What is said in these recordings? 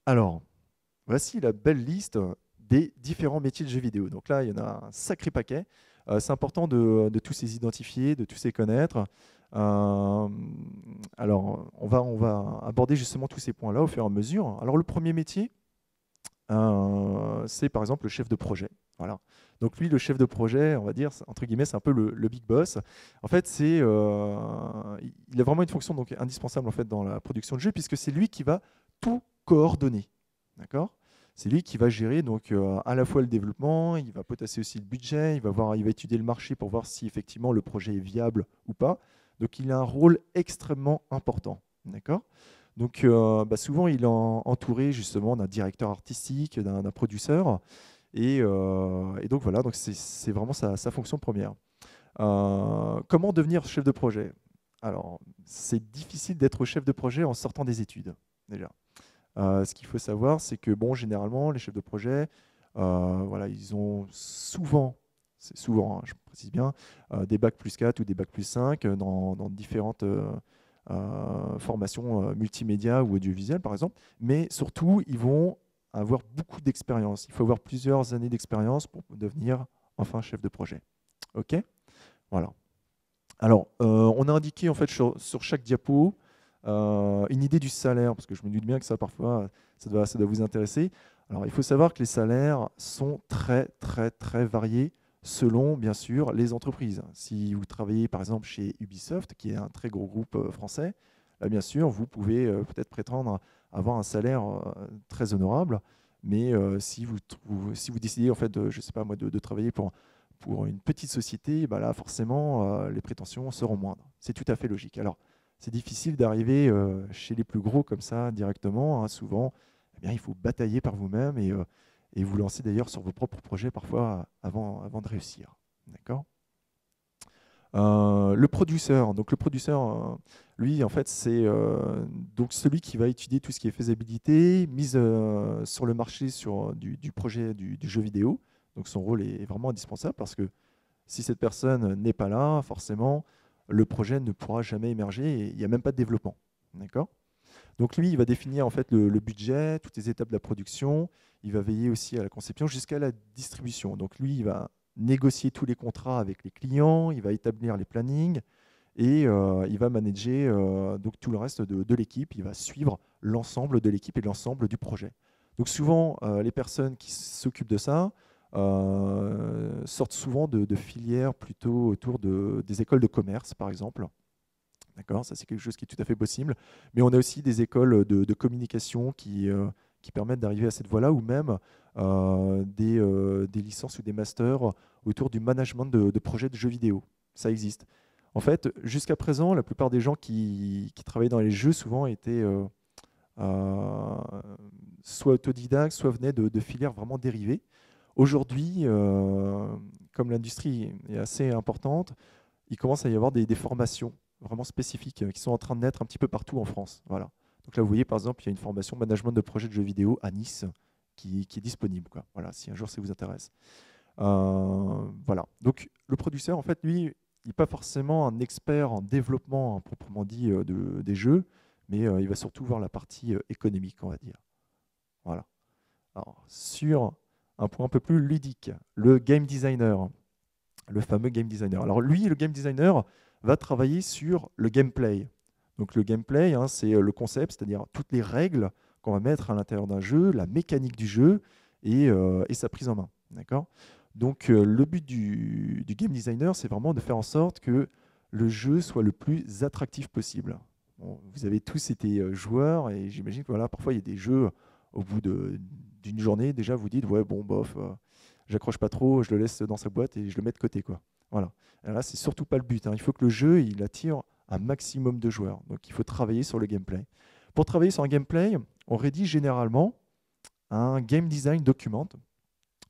Alors, voici la belle liste des différents métiers de jeux vidéo. Donc là, il y en a un sacré paquet. C'est important de tous les identifier, de tous les connaître. Euh, alors, on va aborder justement tous ces points-là au fur et à mesure. Alors, le premier métier, c'est par exemple le chef de projet. Voilà. Donc lui, le chef de projet, on va dire, entre guillemets, c'est un peu le big boss. En fait, il a vraiment une fonction donc indispensable en fait dans la production de jeu puisque c'est lui qui va tout coordonner. D'accord? C'est lui qui va gérer donc à la fois le développement, il va potasser aussi le budget, il va étudier le marché pour voir si effectivement le projet est viable ou pas. Donc il a un rôle extrêmement important. D'accord? Donc bah, souvent, il est entouré justement d'un directeur artistique, d'un producteur. Et donc voilà, donc c'est vraiment sa fonction première. Comment devenir chef de projet? Alors, c'est difficile d'être chef de projet en sortant des études, déjà. Ce qu'il faut savoir, c'est que bon, généralement, les chefs de projet, voilà, ils ont souvent, c'est souvent, hein, je précise bien, des bacs plus 4 ou des bacs plus 5 dans différentes formations multimédia ou audiovisuelles, par exemple. Mais surtout, ils vont avoir beaucoup d'expérience. Il faut avoir plusieurs années d'expérience pour devenir enfin chef de projet. OK? Voilà. Alors, on a indiqué en fait sur chaque diapo une idée du salaire, parce que je me doute bien que ça, parfois, ça doit vous intéresser. Alors, il faut savoir que les salaires sont très, très, très variés selon, bien sûr, les entreprises. Si vous travaillez, par exemple, chez Ubisoft, qui est un très gros groupe français, là, bien sûr, vous pouvez peut-être prétendre à avoir un salaire très honorable. Mais si vous décidez, en fait, je sais pas moi, de travailler pour une petite société, bah là, forcément, les prétentions seront moindres. C'est tout à fait logique. Alors, c'est difficile d'arriver chez les plus gros comme ça directement, hein. Souvent, eh bien, il faut batailler par vous-même et vous lancer d'ailleurs sur vos propres projets parfois avant de réussir. D'accord? Le producteur, donc le producteur, lui, en fait, c'est donc celui qui va étudier tout ce qui est faisabilité, mise sur le marché du projet du jeu vidéo. Donc son rôle est vraiment indispensable parce que si cette personne n'est pas là, forcément, le projet ne pourra jamais émerger et il n'y a même pas de développement. D'accord? Donc lui, il va définir en fait le budget, toutes les étapes de la production. Il va veiller aussi à la conception jusqu'à la distribution. Donc lui, il va négocier tous les contrats avec les clients, il va établir les plannings et il va manager donc tout le reste de l'équipe. Il va suivre l'ensemble de l'équipe et l'ensemble du projet. Donc souvent, les personnes qui s'occupent de ça sortent souvent de filières plutôt autour des écoles de commerce, par exemple. D'accord, ça c'est quelque chose qui est tout à fait possible. Mais on a aussi des écoles de communication qui permettent d'arriver à cette voie-là, ou même des licences ou des masters autour du management de projets de jeux vidéo. Ça existe. En fait, jusqu'à présent, la plupart des gens qui travaillaient dans les jeux souvent étaient euh, soit autodidactes, soit venaient de filières vraiment dérivées. Aujourd'hui, comme l'industrie est assez importante, il commence à y avoir des formations vraiment spécifiques qui sont en train de naître un petit peu partout en France. Voilà. Donc là, vous voyez, par exemple, il y a une formation management de projet de jeux vidéo à Nice qui est disponible, quoi. Voilà, si un jour ça vous intéresse. Voilà. Donc le producteur, en fait, lui, il n'est pas forcément un expert en développement proprement dit des jeux, mais il va surtout voir la partie économique, on va dire. Voilà. Alors, sur un point un peu plus ludique, le game designer, le fameux game designer. Alors lui, le game designer, va travailler sur le gameplay. Donc le gameplay, hein, c'est le concept, c'est-à-dire toutes les règles qu'on va mettre à l'intérieur d'un jeu, la mécanique du jeu et sa prise en main. D'accord? Donc le but du game designer, c'est vraiment de faire en sorte que le jeu soit le plus attractif possible. Bon, vous avez tous été joueurs et j'imagine que voilà, parfois il y a des jeux au bout d'une journée, déjà vous dites ouais bon bof, j'accroche pas trop, je le laisse dans sa boîte et je le mets de côté, quoi. Voilà. Et là, c'est surtout pas le but, hein. Il faut que le jeu il attire un maximum de joueurs. Donc il faut travailler sur le gameplay. Pour travailler sur un gameplay, on rédige généralement un game design document.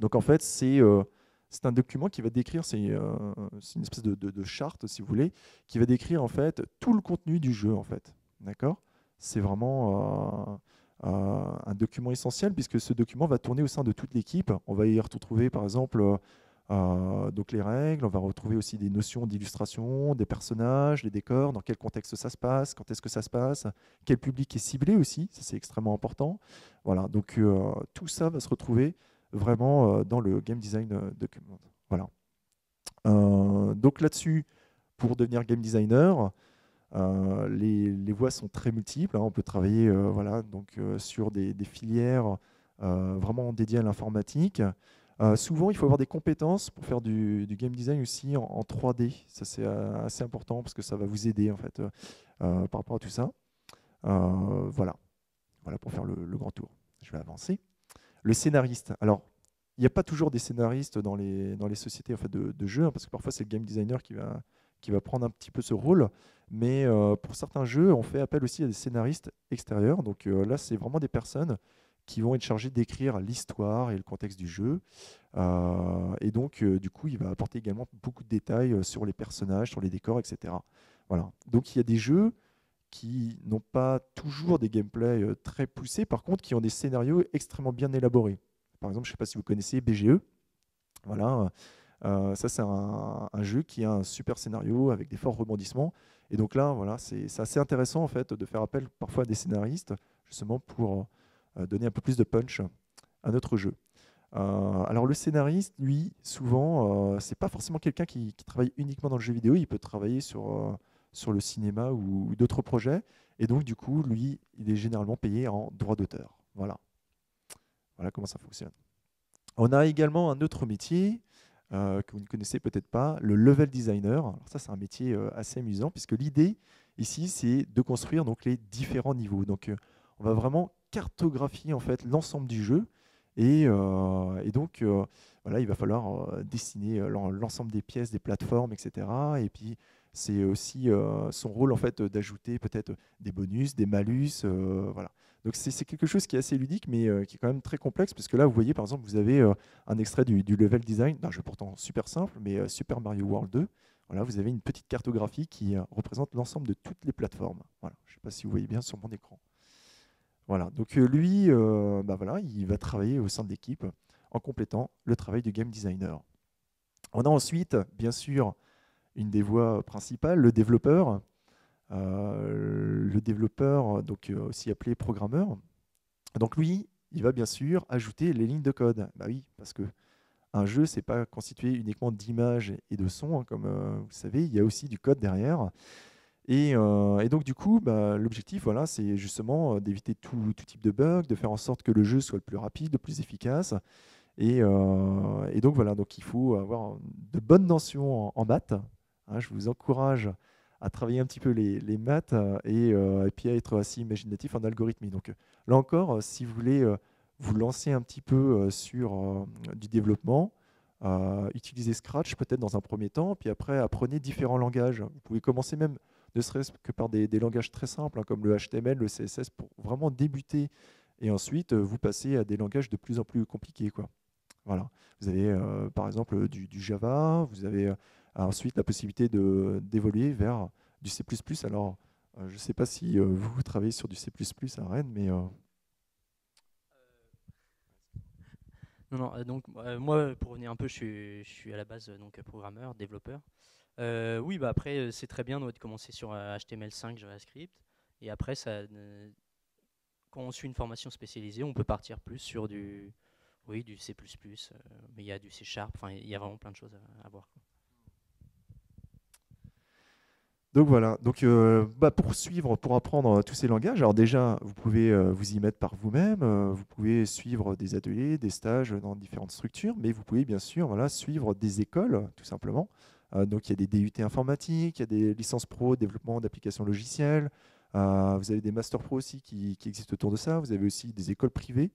Donc en fait, c'est un document qui va décrire, c'est une espèce de charte, si vous voulez, qui va décrire en fait tout le contenu du jeu, en fait. D'accord? C'est vraiment un document essentiel puisque ce document va tourner au sein de toute l'équipe. On va y retrouver par exemple Donc les règles, on va retrouver aussi des notions d'illustration, des personnages, des décors, dans quel contexte ça se passe, quand est-ce que ça se passe, quel public est ciblé aussi, ça c'est extrêmement important. Voilà, donc tout ça va se retrouver vraiment dans le game design document. Voilà. Donc là-dessus, pour devenir game designer, les voies sont très multiples, hein. On peut travailler voilà, donc, sur des filières vraiment dédiées à l'informatique. Souvent, il faut avoir des compétences pour faire du game design aussi en 3D. Ça, c'est assez important parce que ça va vous aider en fait, par rapport à tout ça. Voilà. Voilà pour faire le grand tour. Je vais avancer. Le scénariste. Alors, il n'y a pas toujours des scénaristes dans les sociétés en fait, de jeux, hein, parce que parfois c'est le game designer qui va prendre un petit peu ce rôle. Mais pour certains jeux, on fait appel aussi à des scénaristes extérieurs. Donc là, c'est vraiment des personnes qui vont être chargées d'écrire l'histoire et le contexte du jeu. Et donc, du coup, il va apporter également beaucoup de détails sur les personnages, sur les décors, etc. Voilà. Donc, il y a des jeux qui n'ont pas toujours des gameplays très poussés, par contre, qui ont des scénarios extrêmement bien élaborés. Par exemple, je ne sais pas si vous connaissez BGE. Voilà, ça, c'est un jeu qui a un super scénario avec des forts rebondissements. Et donc là, voilà, c'est assez intéressant en fait de faire appel parfois à des scénaristes, justement pour donner un peu plus de punch à notre jeu. Alors le scénariste, lui, souvent, c'est pas forcément quelqu'un qui travaille uniquement dans le jeu vidéo. Il peut travailler sur le cinéma ou d'autres projets. Et donc, du coup, lui, il est généralement payé en droit d'auteur. Voilà. Voilà comment ça fonctionne. On a également un autre métier que vous ne connaissez peut-être pas, le level designer. Alors ça, c'est un métier assez amusant puisque l'idée ici, c'est de construire donc, les différents niveaux. Donc, on va vraiment cartographier en fait l'ensemble du jeu et donc voilà, il va falloir dessiner l'ensemble des pièces, des plateformes, etc. Et puis c'est aussi son rôle en fait d'ajouter peut-être des bonus, des malus, voilà. Donc c'est quelque chose qui est assez ludique, mais qui est quand même très complexe, parce que là, vous voyez, par exemple, vous avez un extrait du level design d'un jeu pourtant super simple, mais Super Mario World 2. Voilà, vous avez une petite cartographie qui représente l'ensemble de toutes les plateformes. Voilà, je ne sais pas si vous voyez bien sur mon écran. Voilà, donc lui, bah voilà, il va travailler au sein de l'équipe en complétant le travail du game designer. On a ensuite, bien sûr, une des voies principales, le développeur. Le développeur, donc aussi appelé programmeur. Donc lui, il va bien sûr ajouter les lignes de code. Bah oui, parce que un jeu, c'est pas constitué uniquement d'images et de sons, hein, comme vous le savez, il y a aussi du code derrière. Et donc du coup, bah, l'objectif, voilà, c'est justement d'éviter tout type de bug, de faire en sorte que le jeu soit le plus rapide, le plus efficace. Et donc voilà, donc il faut avoir de bonnes notions en maths. Hein, je vous encourage à travailler un petit peu les maths et puis à être assez imaginatif en algorithmie. Donc là encore, si vous voulez vous lancer un petit peu sur du développement, utilisez Scratch peut-être dans un premier temps, puis après apprenez différents langages. Vous pouvez commencer même ne serait-ce que par des langages très simples, hein, comme le HTML, le CSS, pour vraiment débuter. Et ensuite, vous passez à des langages de plus en plus compliqués, quoi. Voilà. Vous avez par exemple du Java, vous avez ensuite la possibilité d'évoluer vers du C++. Alors, je ne sais pas si vous travaillez sur du C++ à Rennes, mais Non, non, donc moi, pour revenir un peu, je suis à la base donc programmeur, développeur. Oui, bah après, c'est très bien de commencer sur HTML5, JavaScript. Et après, quand on suit une formation spécialisée, on peut partir plus sur du C++, mais il y a du C Sharp, enfin, il y a vraiment plein de choses à voir, quoi. donc voilà. Donc bah, pour suivre, pour apprendre tous ces langages, alors déjà, vous pouvez vous y mettre par vous-même, vous pouvez suivre des ateliers, des stages dans différentes structures, mais vous pouvez bien sûr voilà, suivre des écoles, tout simplement. Donc il y a des DUT informatiques, il y a des licences pro, développement d'applications logicielles, vous avez des masters pro aussi qui existent autour de ça, vous avez aussi des écoles privées.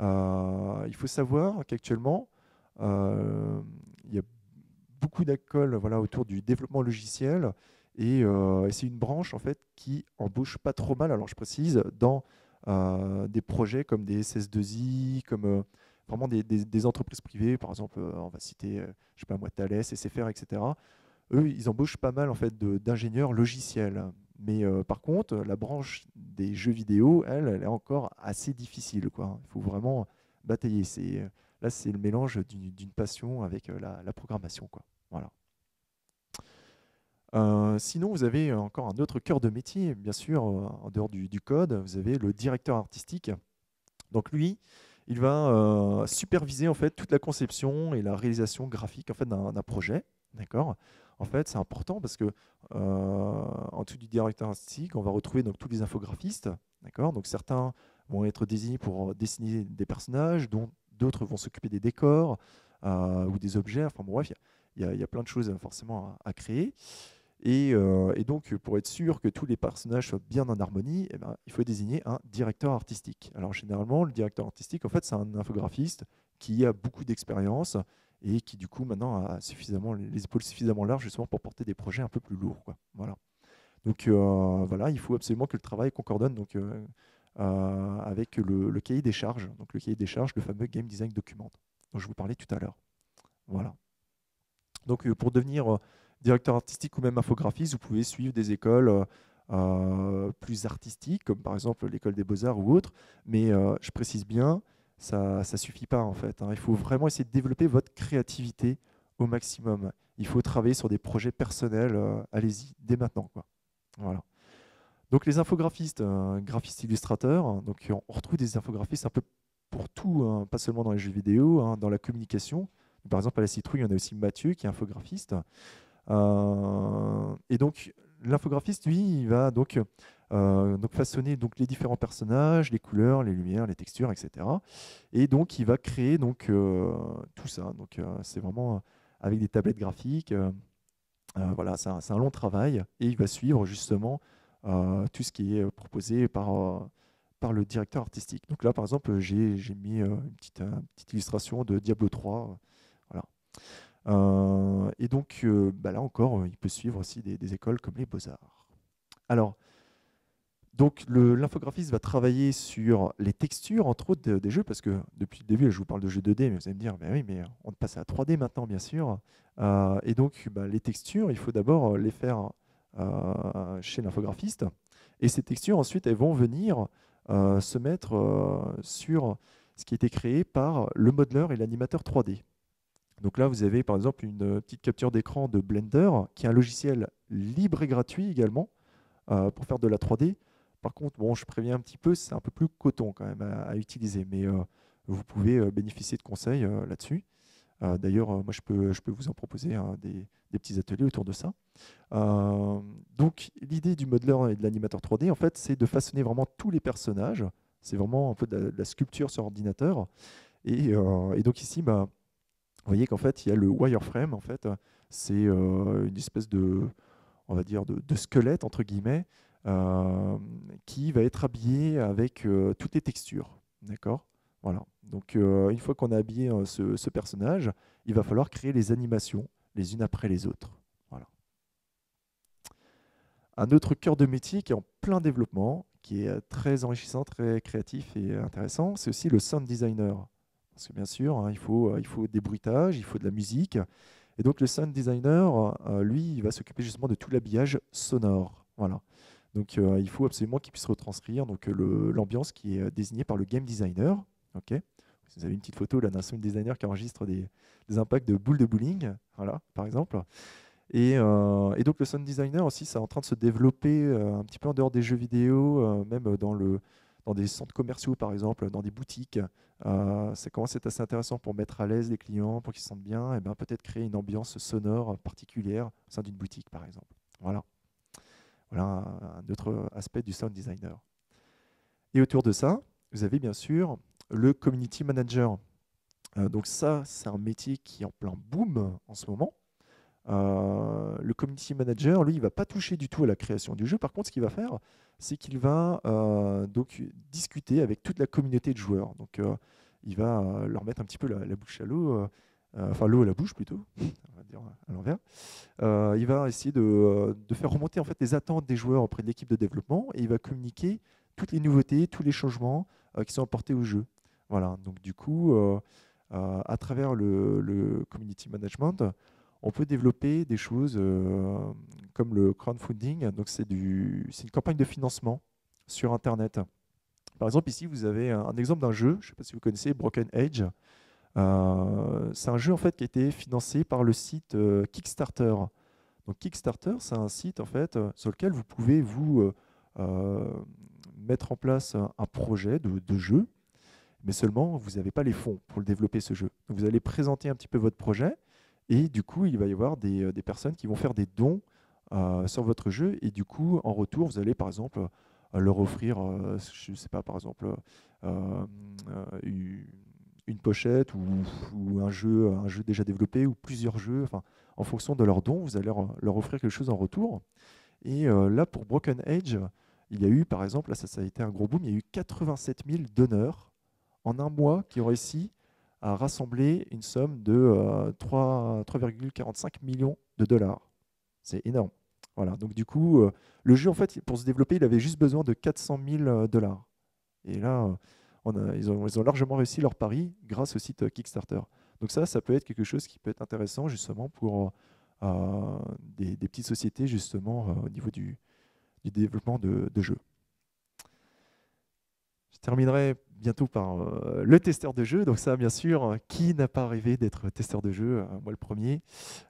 Il faut savoir qu'actuellement, euh, il y a beaucoup d'écoles voilà, autour du développement logiciel et c'est une branche en fait qui embauche pas trop mal, alors je précise, dans des projets comme des SS2I, comme vraiment des entreprises privées, par exemple, on va citer, je sais pas moi, Thales, SFR, etc. Eux, ils embauchent pas mal en fait d'ingénieurs logiciels. Mais par contre, la branche des jeux vidéo, elle est encore assez difficile, quoi. Il faut vraiment batailler. Là, c'est le mélange d'une passion avec la programmation, quoi. Voilà. Sinon, vous avez encore un autre cœur de métier, bien sûr, en dehors du code. Vous avez le directeur artistique. Donc lui, il va superviser en fait toute la conception et la réalisation graphique en fait d'un projet. D'accord. En fait, c'est important parce que en dessous du directeur artistique, on va retrouver donc tous les infographistes. D'accord. Donc certains vont être désignés pour dessiner des personnages, dont d'autres vont s'occuper des décors ou des objets. Enfin bon, bref, il y a plein de choses forcément à créer. Et donc, pour être sûr que tous les personnages soient bien en harmonie, eh ben, il faut désigner un directeur artistique. Alors, généralement, le directeur artistique, en fait, c'est un infographiste qui a beaucoup d'expérience et qui, du coup, maintenant, a suffisamment, les épaules suffisamment larges justement pour porter des projets un peu plus lourds, quoi. Voilà. Donc, voilà, il faut absolument que le travail concordonne donc, avec le cahier des charges. Donc, le cahier des charges, le fameux Game Design Document dont je vous parlais tout à l'heure. Voilà. Donc, pour devenir directeur artistique ou même infographiste, vous pouvez suivre des écoles plus artistiques, comme par exemple l'école des beaux-arts ou autre. Mais je précise bien, ça ne suffit pas en fait, hein. Il faut vraiment essayer de développer votre créativité au maximum. Il faut travailler sur des projets personnels. Allez-y, dès maintenant, quoi. Voilà. Donc les infographistes, graphistes illustrateurs, hein, donc on retrouve des infographistes un peu pour tout, hein, pas seulement dans les jeux vidéo, hein, dans la communication. Par exemple, à la Citrouille, on a aussi Mathieu qui est infographiste. Et donc, l'infographiste, lui, il va donc façonner donc, les différents personnages, les couleurs, les lumières, les textures, etc. Et donc, il va créer donc, tout ça. Donc, c'est vraiment avec des tablettes graphiques. Voilà, c'est un long travail. Et il va suivre justement tout ce qui est proposé par le directeur artistique. Donc là, par exemple, j'ai mis une petite illustration de Diablo 3. Voilà. Et donc, bah là encore, il peut suivre aussi des écoles comme les Beaux-Arts. Alors, donc l'infographiste va travailler sur les textures, entre autres, des jeux, parce que depuis le début, je vous parle de jeux 2D, mais vous allez me dire, bah oui, mais on passe à 3D maintenant, bien sûr. Et donc, bah, les textures, il faut d'abord les faire chez l'infographiste. Et ces textures, ensuite, elles vont venir se mettre sur ce qui a été créé par le modeleur et l'animateur 3D. Donc là, vous avez par exemple une petite capture d'écran de Blender, qui est un logiciel libre et gratuit également pour faire de la 3D. Par contre, bon, je préviens un petit peu, c'est un peu plus coton quand même à utiliser, mais vous pouvez bénéficier de conseils là-dessus. D'ailleurs, moi, je peux vous en proposer des petits ateliers autour de ça. Donc, l'idée du modeleur et de l'animateur 3D, en fait, c'est de façonner vraiment tous les personnages. C'est vraiment un peu de la sculpture sur ordinateur. Et donc ici, bah, vous voyez qu'en fait, il y a le wireframe. En fait, c'est une espèce de, on va dire, de squelette, entre guillemets, qui va être habillé avec toutes les textures. D'accord. Voilà. Donc, une fois qu'on a habillé ce personnage, il va falloir créer les animations les unes après les autres. Voilà. Un autre cœur de métier qui est en plein développement, qui est très enrichissant, très créatif et intéressant, c'est aussi le sound designer. Parce que bien sûr, hein, il faut des bruitages, il faut de la musique. Et donc le sound designer, lui, il va s'occuper justement de tout l'habillage sonore. Voilà. Donc il faut absolument qu'il puisse retranscrire l'ambiance qui est désignée par le game designer. Okay. Vous avez une petite photo d'un sound designer qui enregistre des impacts de boules de bowling, voilà, par exemple. Et donc le sound designer aussi, c'est en train de se développer un petit peu en dehors des jeux vidéo, même dans des centres commerciaux, par exemple, dans des boutiques. Ça commence à être assez intéressant pour mettre à l'aise les clients, pour qu'ils se sentent bien, et ben, peut-être créer une ambiance sonore particulière au sein d'une boutique, par exemple. Voilà. Voilà un autre aspect du sound designer. Et autour de ça, vous avez bien sûr le community manager. Donc ça, c'est un métier qui est en plein boom en ce moment. Le community manager, lui, il ne va pas toucher du tout à la création du jeu. Par contre, ce qu'il va faire, c'est qu'il va donc discuter avec toute la communauté de joueurs. Donc, il va leur mettre un petit peu la bouche à l'eau, enfin l'eau à la bouche plutôt, on va dire à l'envers. Il va essayer de faire remonter en fait les attentes des joueurs auprès de l'équipe de développement et il va communiquer toutes les nouveautés, tous les changements qui sont apportés au jeu. Voilà. Donc, du coup, à travers le community management, on peut développer des choses comme le crowdfunding. Donc, c'est une campagne de financement sur Internet. Par exemple, ici, vous avez un exemple d'un jeu, je ne sais pas si vous connaissez, Broken Age. C'est un jeu en fait qui a été financé par le site Kickstarter. Donc Kickstarter, c'est un site en fait sur lequel vous pouvez euh, mettre en place un projet de jeu, mais seulement vous n'avez pas les fonds pour le développer ce jeu. Donc, vous allez présenter un petit peu votre projet et du coup il va y avoir des personnes qui vont faire des dons sur votre jeu et du coup en retour vous allez par exemple leur offrir, je sais pas par exemple euh, une pochette ou un jeu déjà développé ou plusieurs jeux. Enfin, en fonction de leurs dons, vous allez leur offrir quelque chose en retour. Et là, pour Broken Age, il y a eu, par exemple, là, ça a été un gros boom, il y a eu 87 000 donneurs en un mois qui ont réussi à rassembler une somme de 3,45 millions de dollars. C'est énorme. Voilà, donc du coup, le jeu, en fait, pour se développer, il avait juste besoin de 400 000 dollars. Et là, ils ont largement réussi leur pari grâce au site Kickstarter. Donc ça peut être quelque chose qui peut être intéressant justement pour des petites sociétés justement au niveau du développement de jeux. Je terminerai bientôt par le testeur de jeu. Donc ça, bien sûr, qui n'a pas rêvé d'être testeur de jeu? Moi, le premier.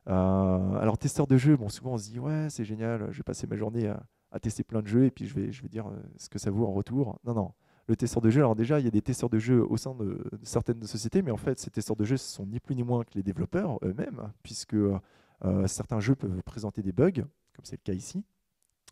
Alors, testeur de jeu, bon, souvent on se dit, ouais, c'est génial, je vais passer ma journée à tester plein de jeux et puis je vais dire ce que ça vaut en retour. Non, non. Le testeur de jeu, alors déjà, il y a des testeurs de jeux au sein de certaines sociétés, mais en fait, ces testeurs de jeux, ce sont ni plus ni moins que les développeurs eux-mêmes, puisque certains jeux peuvent présenter des bugs, comme c'est le cas ici.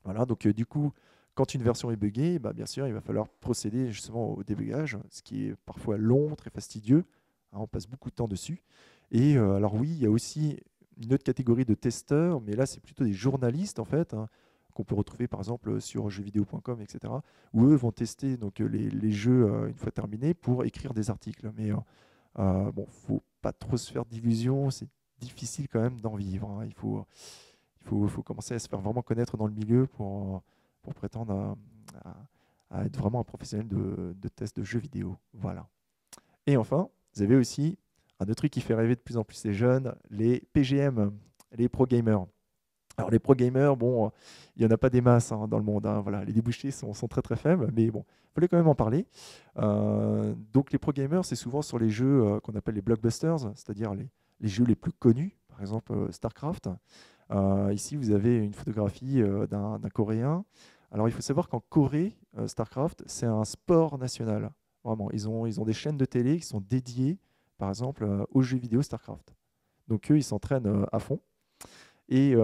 Voilà, donc du coup, quand une version est buggée, bah, bien sûr, il va falloir procéder justement au débugage, ce qui est parfois long, très fastidieux. Hein, on passe beaucoup de temps dessus. Et alors oui, il y a aussi une autre catégorie de testeurs, mais là, c'est plutôt des journalistes en fait, hein, qu'on peut retrouver par exemple sur jeuxvideo.com, etc., où eux vont tester donc, les jeux une fois terminés pour écrire des articles. Mais bon, faut pas trop se faire d'illusions, c'est difficile quand même d'en vivre. Hein. Il faut commencer à se faire vraiment connaître dans le milieu pour prétendre à être vraiment un professionnel de test de jeux vidéo. Voilà. Et enfin, vous avez aussi un autre truc qui fait rêver de plus en plus les jeunes, les PGM, les pro gamers. Alors les pro gamers, bon, il n'y en a pas des masses hein, dans le monde. Hein, voilà, les débouchés sont très très faibles, mais bon, il fallait quand même en parler. Donc les pro gamers, c'est souvent sur les jeux qu'on appelle les blockbusters, c'est-à-dire les jeux les plus connus, par exemple StarCraft. Ici, vous avez une photographie d'un Coréen. Alors, il faut savoir qu'en Corée, StarCraft, c'est un sport national. Vraiment, ils ont des chaînes de télé qui sont dédiées, par exemple, aux jeux vidéo StarCraft. Donc, eux, ils s'entraînent à fond. Et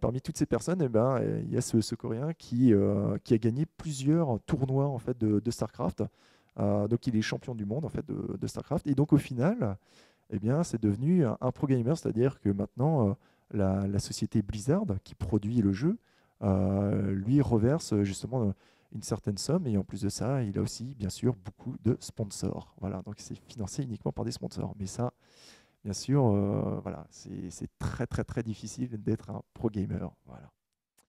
parmi toutes ces personnes, eh ben, il y a ce Coréen qui a gagné plusieurs tournois en fait, de StarCraft. Donc, il est champion du monde en fait, de StarCraft. Et donc, au final, eh bien, c'est devenu un pro gamer, c'est-à-dire que maintenant, la société Blizzard, qui produit le jeu, lui reverse justement une certaine somme. Et en plus de ça, il a aussi, bien sûr, beaucoup de sponsors. Voilà, donc c'est financé uniquement par des sponsors. Mais ça, bien sûr, voilà, c'est très, très, très difficile d'être un pro gamer.